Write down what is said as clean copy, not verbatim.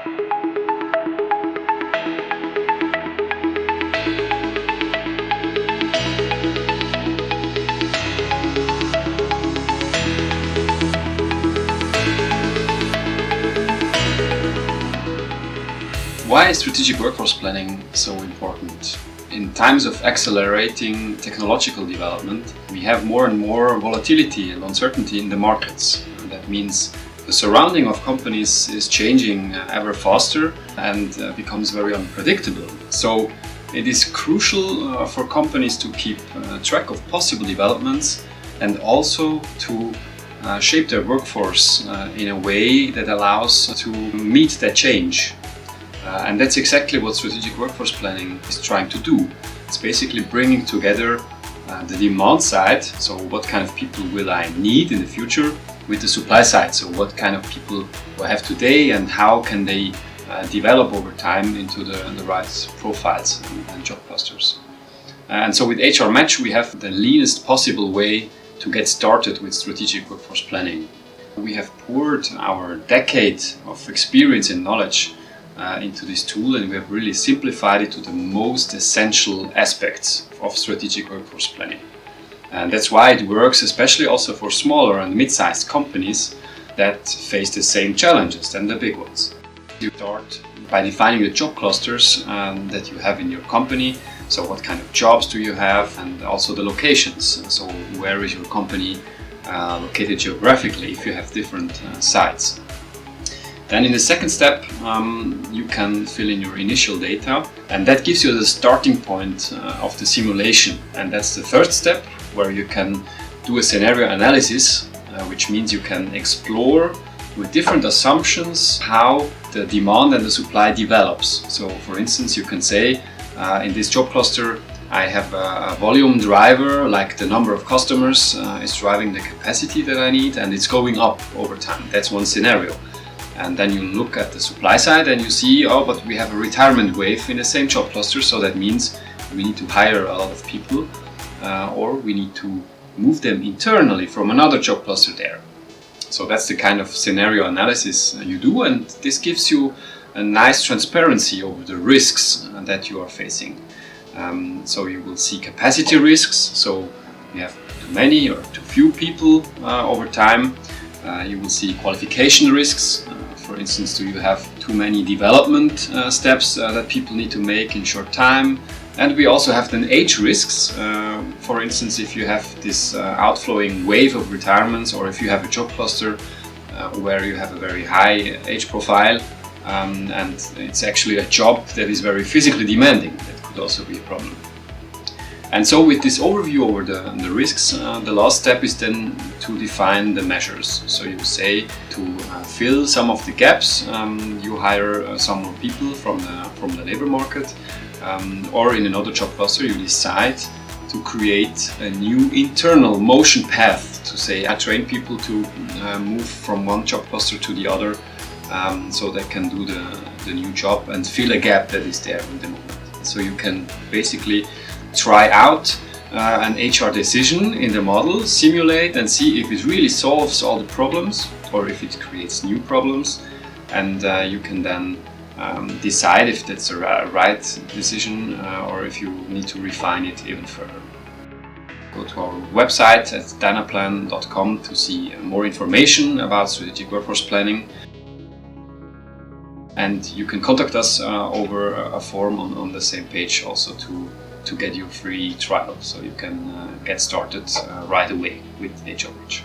Why is strategic workforce planning so important? In times of accelerating technological development, we have more and more volatility and uncertainty in the markets. That means the surrounding of companies is changing ever faster and becomes very unpredictable. So it is crucial for companies to keep track of possible developments and also to shape their workforce in a way that allows to meet that change. And that's exactly what strategic workforce planning is trying to do. It's basically bringing together the demand side, so what kind of people will I need in the future, with the supply side, so what kind of people do I have today and how can they develop over time into the right profiles and job clusters. And so with HR Match we have the leanest possible way to get started with strategic workforce planning. We have poured our decade of experience and knowledge into this tool, and we have really simplified it to the most essential aspects of strategic workforce planning. And that's why it works especially also for smaller and mid-sized companies that face the same challenges than the big ones. You start by defining the job clusters that you have in your company. So what kind of jobs do you have, and also the locations. So where is your company located geographically if you have different sites. Then in the second step, you can fill in your initial data, and that gives you the starting point of the simulation. And that's the third step, where you can do a scenario analysis, which means you can explore with different assumptions how the demand and the supply develops. So for instance, you can say, in this job cluster, I have a volume driver, like the number of customers is driving the capacity that I need, and it's going up over time. That's one scenario. And then you look at the supply side and you see, oh, but we have a retirement wave in the same job cluster, so that means we need to hire a lot of people or we need to move them internally from another job cluster there. So that's the kind of scenario analysis you do, and this gives you a nice transparency over the risks that you are facing. So you will see capacity risks, so you have too many or too few people over time. You will see qualification risks. For instance, do you have too many development steps that people need to make in short time? And we also have then age risks. For instance, if you have this outflowing wave of retirements, or if you have a job cluster where you have a very high age profile and it's actually a job that is very physically demanding, that could also be a problem. And so with this overview over the risks, the last step is then to define the measures. So you say to fill some of the gaps, you hire some more people from the labor market, or in another job cluster you decide to create a new internal motion path, to say I train people to move from one job cluster to the other, so they can do the new job and fill a gap that is there in the moment. So you can basically try out an HR decision in the model, simulate and see if it really solves all the problems or if it creates new problems, and you can then decide if that's the right decision or if you need to refine it even further. Go to our website at dynaplan.com to see more information about strategic workforce planning. And you can contact us over a form on the same page also to get your free trial, so you can get started right away with HR Match.